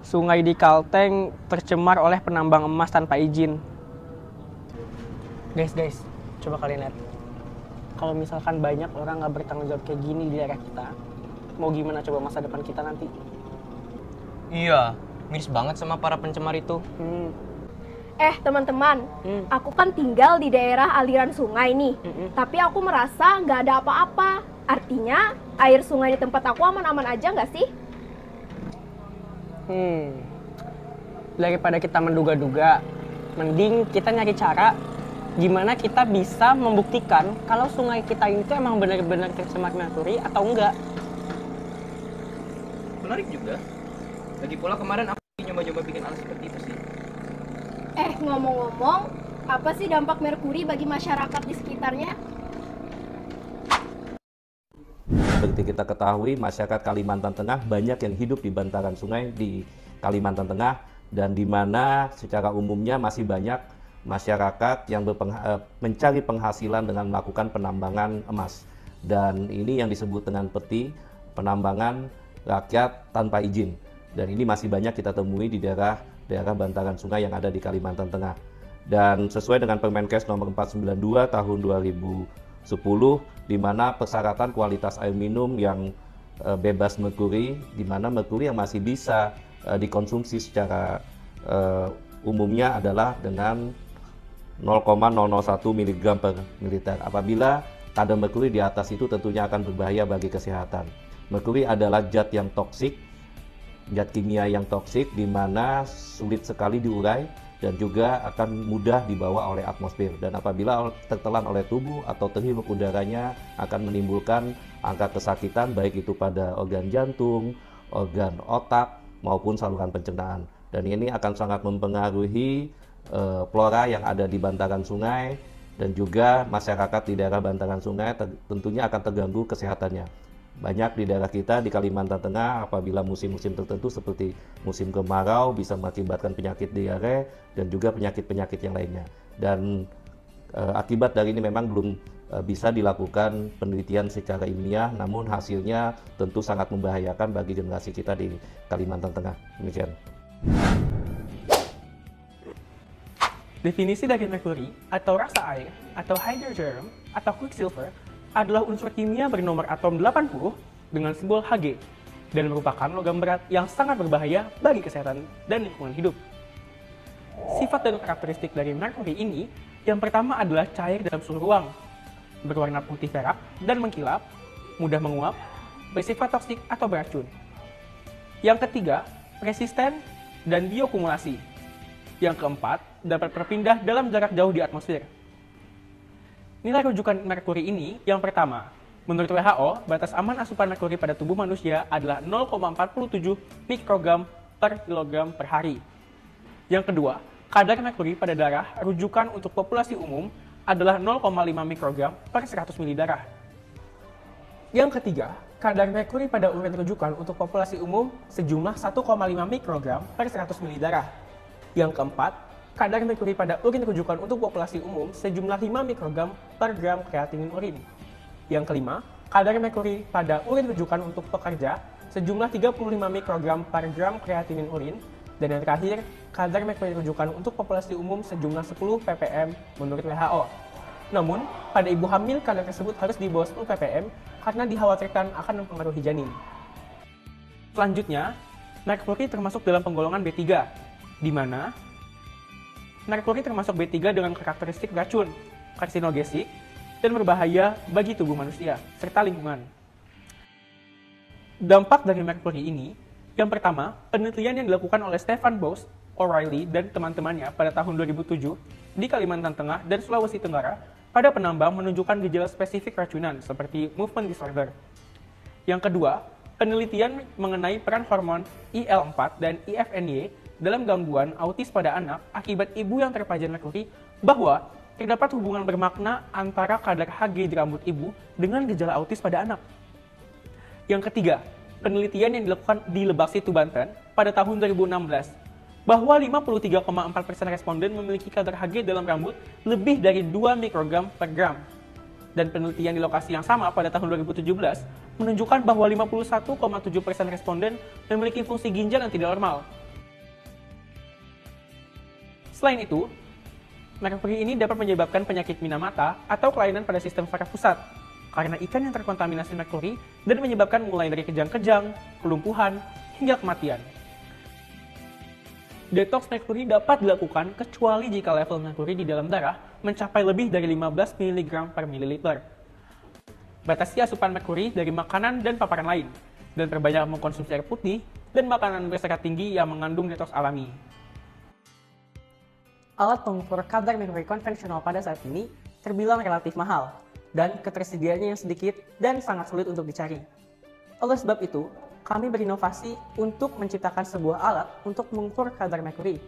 sungai di Kalteng tercemar oleh penambang emas tanpa izin. Guys, coba kalian lihat. Kalau misalkan banyak orang nggak bertanggung jawab kayak gini di daerah kita, mau gimana coba masa depan kita nanti? Iya, miris banget sama para pencemar itu. Teman-teman, aku kan tinggal di daerah aliran sungai nih, tapi aku merasa nggak ada apa-apa. Artinya, air sungai di tempat aku aman-aman aja nggak sih? Daripada kita menduga-duga, mending kita nyari cara gimana kita bisa membuktikan kalau sungai kita ini tuh emang benar-benar tercemar merkuri atau enggak. Menarik juga. Lagi pula kemarin aku nyoba-nyoba bikin alat seperti itu sih. Ngomong-ngomong, apa sih dampak merkuri bagi masyarakat di sekitarnya? Seperti kita ketahui, masyarakat Kalimantan Tengah banyak yang hidup di bantaran sungai di Kalimantan Tengah, dan di mana secara umumnya masih banyak masyarakat yang mencari penghasilan dengan melakukan penambangan emas. Dan ini yang disebut dengan peti, penambangan rakyat tanpa izin. Dan ini masih banyak kita temui di daerah bantaran sungai yang ada di Kalimantan Tengah. Dan sesuai dengan Permenkes nomor 492 tahun 2010, di mana persyaratan kualitas air minum yang bebas merkuri, di mana merkuri yang masih bisa dikonsumsi secara umumnya adalah dengan 0,001 mg per mililiter. Apabila kadar merkuri di atas itu tentunya akan berbahaya bagi kesehatan. Merkuri adalah zat yang toksik, zat kimia yang toksik, di mana sulit sekali diurai dan juga akan mudah dibawa oleh atmosfer, dan apabila tertelan oleh tubuh atau terhirup udaranya akan menimbulkan angka kesakitan baik itu pada organ jantung, organ otak maupun saluran pencernaan. Dan ini akan sangat mempengaruhi flora yang ada di bantaran sungai, dan juga masyarakat di daerah bantaran sungai tentunya akan terganggu kesehatannya. Banyak di daerah kita di Kalimantan Tengah, apabila musim-musim tertentu seperti musim kemarau bisa mengakibatkan penyakit diare dan juga penyakit-penyakit yang lainnya. Dan akibat dari ini memang belum bisa dilakukan penelitian secara ilmiah, namun hasilnya tentu sangat membahayakan bagi generasi kita di Kalimantan Tengah. Demikian. Definisi dari merkuri atau rasa air atau hydrogen atau quicksilver adalah unsur kimia bernomor atom 80 dengan simbol Hg dan merupakan logam berat yang sangat berbahaya bagi kesehatan dan lingkungan hidup. Sifat dan karakteristik dari merkuri ini yang pertama adalah cair dalam suhu ruang, berwarna putih perak dan mengkilap, mudah menguap, bersifat toksik atau beracun. Yang ketiga, resisten dan bioakumulasi. Yang keempat, dapat berpindah dalam jarak jauh di atmosfer. Nilai rujukan merkuri ini yang pertama, menurut WHO, batas aman asupan merkuri pada tubuh manusia adalah 0,47 mikrogram per kilogram per hari. Yang kedua, kadar merkuri pada darah rujukan untuk populasi umum adalah 0,5 mikrogram per 100 ml darah. Yang ketiga, kadar merkuri pada urin rujukan untuk populasi umum sejumlah 1,5 mikrogram per 100 ml darah. Yang keempat, kadar merkuri pada urin rujukan untuk populasi umum sejumlah 5 mikrogram per gram kreatinin urin. Yang kelima, kadar merkuri pada urin rujukan untuk pekerja sejumlah 35 mikrogram per gram kreatinin urin. Dan yang terakhir, kadar merkuri rujukan untuk populasi umum sejumlah 10 ppm menurut WHO. Namun, pada ibu hamil kadar tersebut harus di bawah 10 ppm karena dikhawatirkan akan mempengaruhi janin. Selanjutnya, merkuri termasuk dalam penggolongan B3, di mana merkuri termasuk B3 dengan karakteristik racun, karsinogenik, dan berbahaya bagi tubuh manusia, serta lingkungan. Dampak dari merkuri ini, yang pertama, penelitian yang dilakukan oleh Stefan Bose, O'Reilly, dan teman-temannya pada tahun 2007 di Kalimantan Tengah dan Sulawesi Tenggara pada penambang menunjukkan gejala spesifik racunan seperti movement disorder. Yang kedua, penelitian mengenai peran hormon IL-4 dan IFNY dalam gangguan autis pada anak akibat ibu yang terpajan merkuri, bahwa terdapat hubungan bermakna antara kadar Hg di rambut ibu dengan gejala autis pada anak. Yang ketiga, penelitian yang dilakukan di Lebak Situ, Banten pada tahun 2016, bahwa 53,4% responden memiliki kadar Hg dalam rambut lebih dari 2 mikrogram per gram. Dan penelitian di lokasi yang sama pada tahun 2017 menunjukkan bahwa 51,7% responden memiliki fungsi ginjal yang tidak normal. Selain itu, merkuri ini dapat menyebabkan penyakit minamata atau kelainan pada sistem saraf pusat karena ikan yang terkontaminasi merkuri dan menyebabkan mulai dari kejang-kejang, kelumpuhan, hingga kematian. Detoks merkuri dapat dilakukan kecuali jika level merkuri di dalam darah mencapai lebih dari 15 mg per mililiter. Batasi asupan merkuri dari makanan dan paparan lain, dan perbanyak mengkonsumsi air putih dan makanan berserat tinggi yang mengandung detoks alami. Alat pengukur kadar merkuri konvensional pada saat ini terbilang relatif mahal, dan ketersediaannya yang sedikit dan sangat sulit untuk dicari. Oleh sebab itu, kami berinovasi untuk menciptakan sebuah alat untuk mengukur kadar merkuri.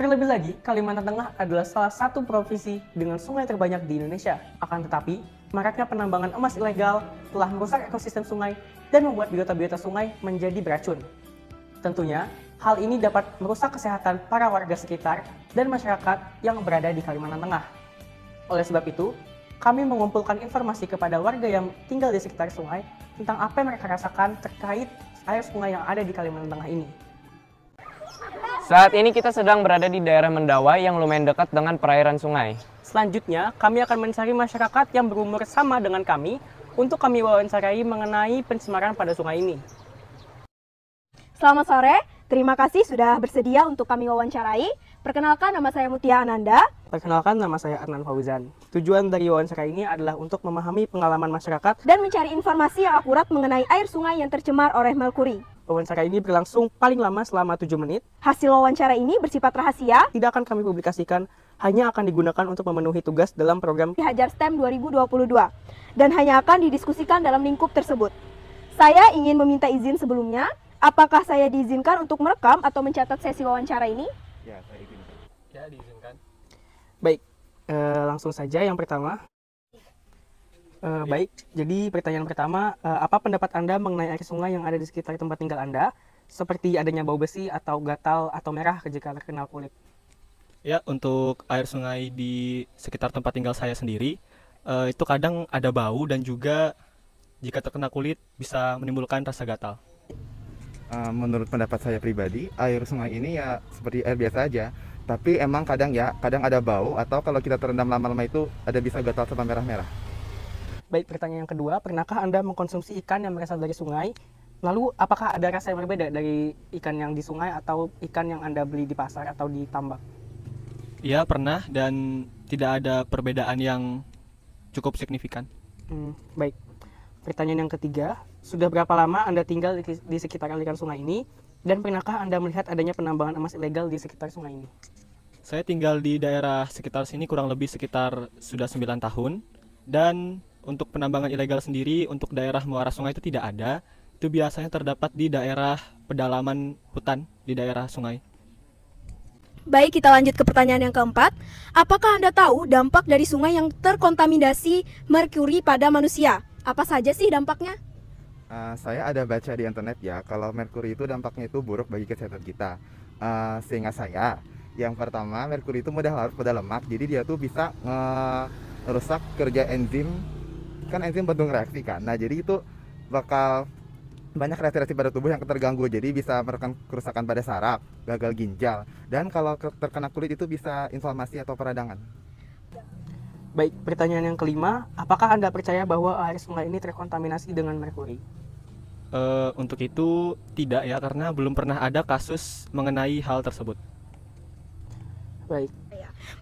Terlebih lagi, Kalimantan Tengah adalah salah satu provinsi dengan sungai terbanyak di Indonesia. Akan tetapi, maraknya penambangan emas ilegal telah merusak ekosistem sungai dan membuat biota-biota sungai menjadi beracun. Tentunya, hal ini dapat merusak kesehatan para warga sekitar dan masyarakat yang berada di Kalimantan Tengah. Oleh sebab itu, kami mengumpulkan informasi kepada warga yang tinggal di sekitar sungai tentang apa yang mereka rasakan terkait air sungai yang ada di Kalimantan Tengah ini. Saat ini kita sedang berada di daerah Mendawai yang lumayan dekat dengan perairan sungai. Selanjutnya, kami akan mencari masyarakat yang berumur sama dengan kami untuk kami wawancarai mengenai pencemaran pada sungai ini. Selamat sore, terima kasih sudah bersedia untuk kami wawancarai. Perkenalkan, nama saya Mutia Ananda. Perkenalkan, nama saya Adnan Fauzan. Tujuan dari wawancara ini adalah untuk memahami pengalaman masyarakat Dan mencari informasi yang akurat mengenai air sungai yang tercemar oleh merkuri. Wawancara ini berlangsung paling lama selama 7 menit. Hasil wawancara ini bersifat rahasia. Tidak akan kami publikasikan, hanya akan digunakan untuk memenuhi tugas dalam program Hajar STEM 2022 dan hanya akan didiskusikan dalam lingkup tersebut. Saya ingin meminta izin sebelumnya. Apakah saya diizinkan untuk merekam atau mencatat sesi wawancara ini? Ya, saya izinkan. Ya, diizinkan. Baik, langsung saja yang pertama. Baik, jadi pertanyaan pertama, apa pendapat Anda mengenai air sungai yang ada di sekitar tempat tinggal Anda? Seperti adanya bau besi atau gatal atau merah jika terkena kulit. Ya, untuk air sungai di sekitar tempat tinggal saya sendiri, itu kadang ada bau dan juga jika terkena kulit bisa menimbulkan rasa gatal. Menurut pendapat saya pribadi, air sungai ini ya seperti air biasa aja. Tapi emang kadang ada bau atau kalau kita terendam lama-lama itu ada bisa gatal sampai merah-merah. Baik, pertanyaan yang kedua, pernahkah Anda mengkonsumsi ikan yang berasal dari sungai? Lalu, apakah ada rasa yang berbeda dari ikan yang di sungai atau ikan yang Anda beli di pasar atau di tambak? Iya, pernah dan tidak ada perbedaan yang cukup signifikan. Baik, pertanyaan yang ketiga, sudah berapa lama Anda tinggal di sekitar aliran sungai ini? Dan pernahkah Anda melihat adanya penambangan emas ilegal di sekitar sungai ini? Saya tinggal di daerah sekitar sini kurang lebih sekitar sudah 9 tahun. Dan untuk penambangan ilegal sendiri untuk daerah muara sungai itu tidak ada. Itu biasanya terdapat di daerah pedalaman hutan di daerah sungai. Baik, kita lanjut ke pertanyaan yang keempat. Apakah Anda tahu dampak dari sungai yang terkontaminasi merkuri pada manusia? Apa saja sih dampaknya? Saya ada baca di internet ya, kalau merkuri itu dampaknya itu buruk bagi kesehatan kita. Sehingga yang pertama, merkuri itu mudah larut pada lemak, jadi dia tuh bisa merusak kerja enzim, kan enzim bentuk reaksi kan. Nah, jadi itu bakal banyak reaksi-reaksi pada tubuh yang terganggu, jadi bisa merupakan kerusakan pada saraf, gagal ginjal, dan kalau terkena kulit itu bisa inflamasi atau peradangan. Baik, pertanyaan yang kelima, apakah Anda percaya bahwa air sungai ini terkontaminasi dengan merkuri? Untuk itu tidak ya, karena belum pernah ada kasus mengenai hal tersebut.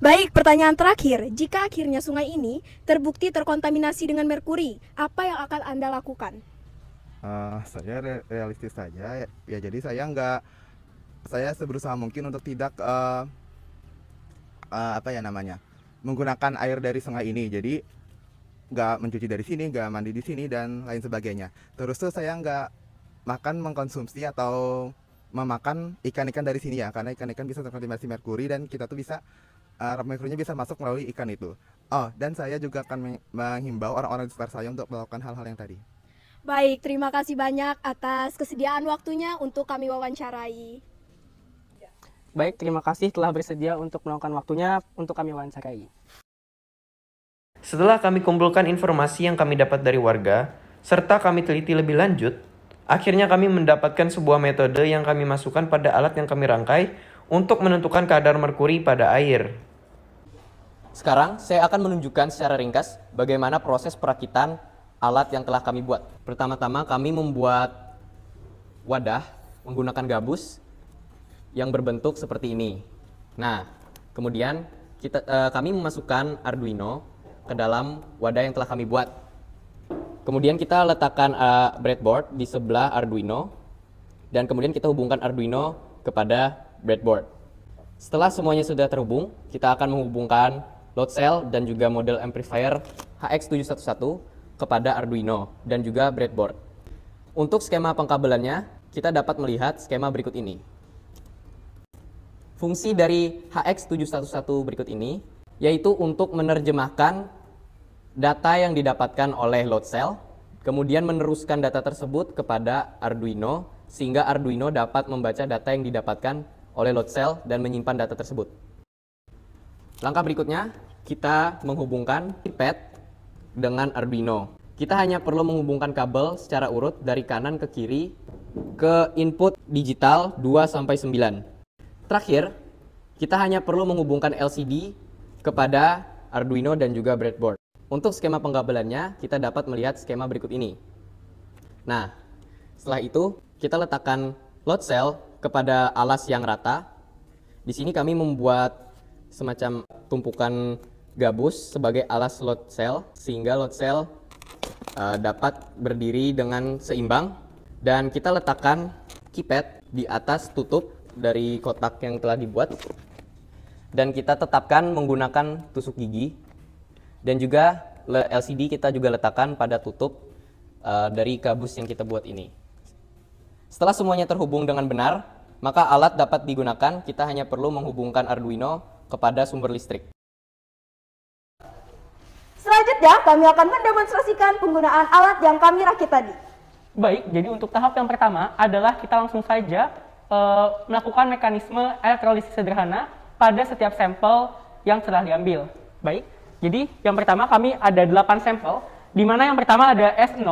Baik, pertanyaan terakhir. Jika akhirnya sungai ini terbukti terkontaminasi dengan merkuri, apa yang akan Anda lakukan? Saya realistis saja ya, jadi saya berusaha mungkin untuk tidak menggunakan air dari sungai ini. Jadi nggak mencuci dari sini, nggak mandi di sini dan lain sebagainya. Terus tuh saya nggak mengkonsumsi atau memakan ikan-ikan dari sini ya, karena ikan-ikan bisa terkontaminasi merkuri dan kita tuh bisa merkurinya bisa masuk melalui ikan itu. Dan saya juga akan menghimbau orang-orang di sekitar saya untuk melakukan hal-hal yang tadi. Baik, terima kasih banyak atas kesediaan waktunya untuk kami wawancarai. Baik, terima kasih telah bersedia untuk meluangkan waktunya untuk kami wawancarai. Setelah kami kumpulkan informasi yang kami dapat dari warga, serta kami teliti lebih lanjut, akhirnya kami mendapatkan sebuah metode yang kami masukkan pada alat yang kami rangkai untuk menentukan kadar merkuri pada air. Sekarang saya akan menunjukkan secara ringkas bagaimana proses perakitan alat yang telah kami buat. Pertama-tama kami membuat wadah menggunakan gabus yang berbentuk seperti ini. Nah, kemudian kami memasukkan Arduino ke dalam wadah yang telah kami buat. Kemudian kita letakkan breadboard di sebelah Arduino dan kemudian kita hubungkan Arduino kepada breadboard. Setelah semuanya sudah terhubung, kita akan menghubungkan load cell dan juga model amplifier HX711 kepada Arduino dan juga breadboard. Untuk skema pengkabelannya, kita dapat melihat skema berikut ini. Fungsi dari HX711 berikut ini yaitu untuk menerjemahkan data yang didapatkan oleh load cell, kemudian meneruskan data tersebut kepada Arduino, sehingga Arduino dapat membaca data yang didapatkan oleh load cell dan menyimpan data tersebut. Langkah berikutnya, kita menghubungkan pad dengan Arduino. Kita hanya perlu menghubungkan kabel secara urut dari kanan ke kiri ke input digital 2-9. Terakhir, kita hanya perlu menghubungkan LCD kepada Arduino dan juga breadboard. Untuk skema pengkabelannya, kita dapat melihat skema berikut ini. Nah, setelah itu kita letakkan load cell kepada alas yang rata. Di sini kami membuat semacam tumpukan gabus sebagai alas load cell, sehingga load cell dapat berdiri dengan seimbang. Dan kita letakkan keypad di atas tutup dari kotak yang telah dibuat. Dan kita tetapkan menggunakan tusuk gigi. Dan juga LCD kita juga letakkan pada tutup dari gabus yang kita buat ini. Setelah semuanya terhubung dengan benar, maka alat dapat digunakan. Kita hanya perlu menghubungkan Arduino kepada sumber listrik. Selanjutnya, kami akan mendemonstrasikan penggunaan alat yang kami rakit tadi. Baik, jadi untuk tahap yang pertama adalah kita langsung saja melakukan mekanisme elektrolisis sederhana pada setiap sampel yang telah diambil. Baik, jadi yang pertama kami ada 8 sampel, di mana yang pertama ada S0.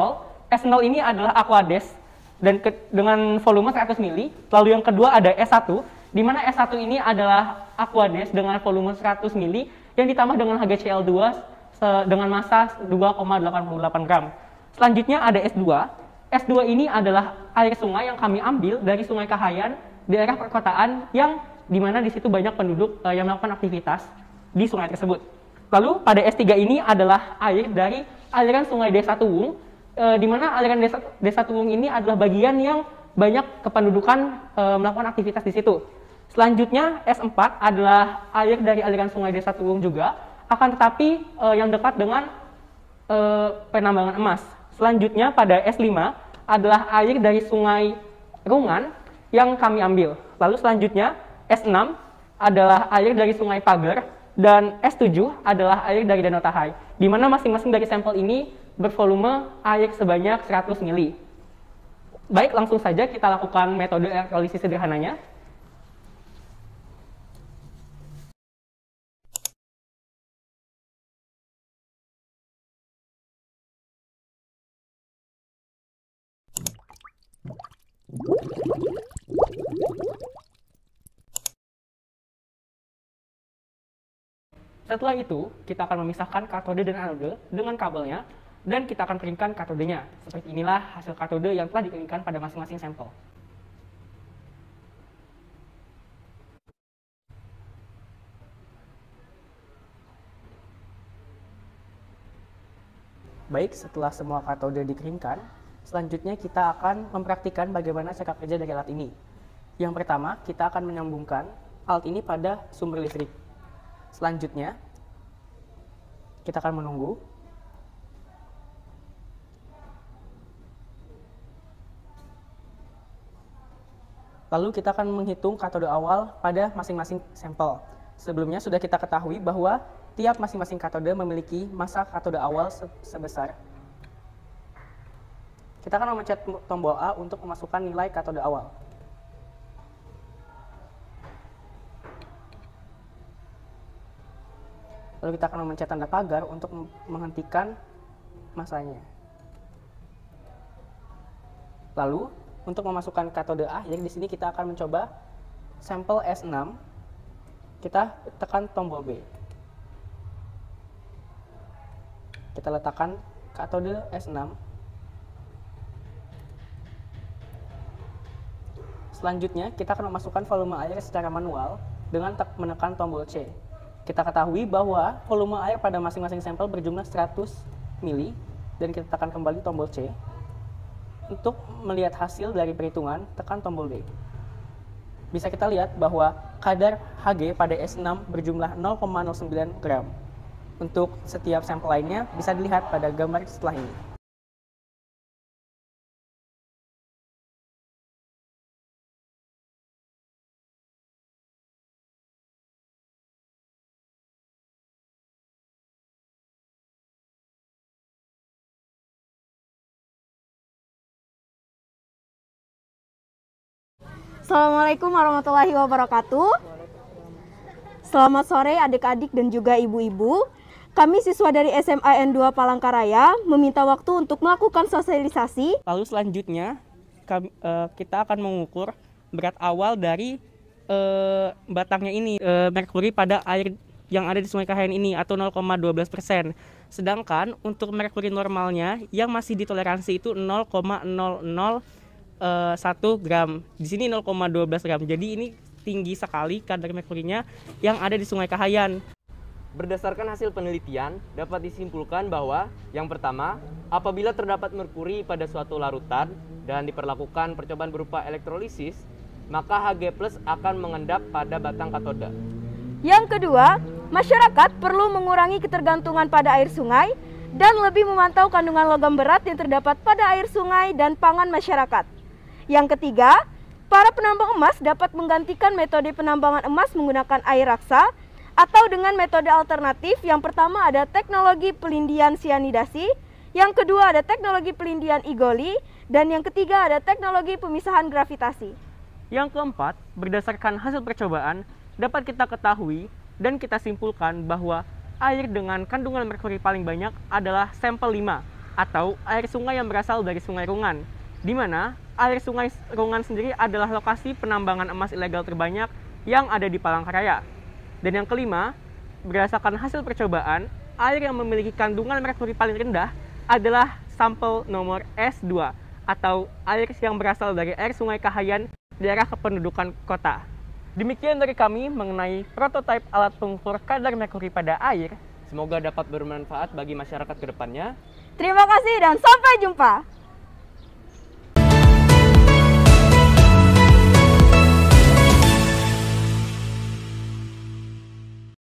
S0 ini adalah Aquades dan dengan volume 100 mili. Lalu yang kedua ada S1, di mana S1 ini adalah Aquades dengan volume 100 mili yang ditambah dengan HgCl2 dengan massa 2,88 gram. Selanjutnya ada S2. S2 ini adalah air sungai yang kami ambil dari Sungai Kahayan, daerah perkotaan yang dimana di situ banyak penduduk yang melakukan aktivitas di sungai tersebut. Lalu pada S3 ini adalah air dari aliran Sungai Desa Tuwung, di mana aliran Desa Tuwung ini adalah bagian yang banyak kependudukan melakukan aktivitas di situ. Selanjutnya S4 adalah air dari aliran Sungai Desa Tuwung juga, akan tetapi yang dekat dengan penambangan emas. Selanjutnya pada S5 adalah air dari Sungai Rungan yang kami ambil. Lalu selanjutnya S6 adalah air dari Sungai Pager dan S7 adalah air dari Danau Tahai, di mana masing-masing dari sampel ini bervolume air sebanyak 100 mili. Baik, langsung saja kita lakukan metode elektrolisis sederhananya. Setelah itu, kita akan memisahkan katode dan anode dengan kabelnya, dan kita akan keringkan katodenya. Seperti inilah hasil katode yang telah dikeringkan pada masing-masing sampel. Baik, setelah semua katode dikeringkan, selanjutnya kita akan mempraktikkan bagaimana cara kerja dari alat ini. Yang pertama, kita akan menyambungkan alat ini pada sumber listrik. Selanjutnya, kita akan menunggu. Lalu kita akan menghitung katode awal pada masing-masing sampel. Sebelumnya sudah kita ketahui bahwa tiap masing-masing katode memiliki massa katode awal sebesar. Kita akan memencet tombol A untuk memasukkan nilai katode awal. Lalu kita akan memencet tanda pagar untuk menghentikan massanya. Lalu untuk memasukkan katode akhir, di sini kita akan mencoba sampel S6, kita tekan tombol B. Kita letakkan katode S6. Selanjutnya, kita akan memasukkan volume air secara manual dengan menekan tombol C. Kita ketahui bahwa volume air pada masing-masing sampel berjumlah 100 mili, dan kita tekan kembali tombol C. Untuk melihat hasil dari perhitungan, tekan tombol D. Bisa kita lihat bahwa kadar Hg pada S6 berjumlah 0,09 gram. Untuk setiap sampel lainnya bisa dilihat pada gambar setelah ini. Assalamualaikum warahmatullahi wabarakatuh. Selamat sore adik-adik dan juga ibu-ibu. Kami siswa dari SMA N2 Palangkaraya meminta waktu untuk melakukan sosialisasi. Lalu selanjutnya kita akan mengukur berat awal dari batangnya ini, merkuri pada air yang ada di Sungai Kahayan ini, atau 0,12%. Sedangkan untuk merkuri normalnya yang masih ditoleransi itu 0,001 gram. Di sini 0,12 gram. Jadi ini tinggi sekali kadar merkurinya yang ada di Sungai Kahayan. Berdasarkan hasil penelitian, dapat disimpulkan bahwa yang pertama, apabila terdapat merkuri pada suatu larutan dan diperlakukan percobaan berupa elektrolisis, maka Hg+ akan mengendap pada batang katoda. Yang kedua, masyarakat perlu mengurangi ketergantungan pada air sungai dan lebih memantau kandungan logam berat yang terdapat pada air sungai dan pangan masyarakat. Yang ketiga, para penambang emas dapat menggantikan metode penambangan emas menggunakan air raksa atau dengan metode alternatif. Yang pertama ada teknologi pelindian sianidasi, yang kedua ada teknologi pelindian igoli, dan yang ketiga ada teknologi pemisahan gravitasi. Yang keempat, berdasarkan hasil percobaan, dapat kita ketahui dan kita simpulkan bahwa air dengan kandungan merkuri paling banyak adalah sampel 5, atau air sungai yang berasal dari Sungai Rungan, di mana air Sungai Rungan sendiri adalah lokasi penambangan emas ilegal terbanyak yang ada di Palangkaraya. Dan yang kelima, berdasarkan hasil percobaan, air yang memiliki kandungan merkuri paling rendah adalah sampel nomor S2, atau air yang berasal dari air Sungai Kahayan, daerah kependudukan kota. Demikian dari kami mengenai prototipe alat pengukur kadar merkuri pada air. Semoga dapat bermanfaat bagi masyarakat ke depannya. Terima kasih dan sampai jumpa.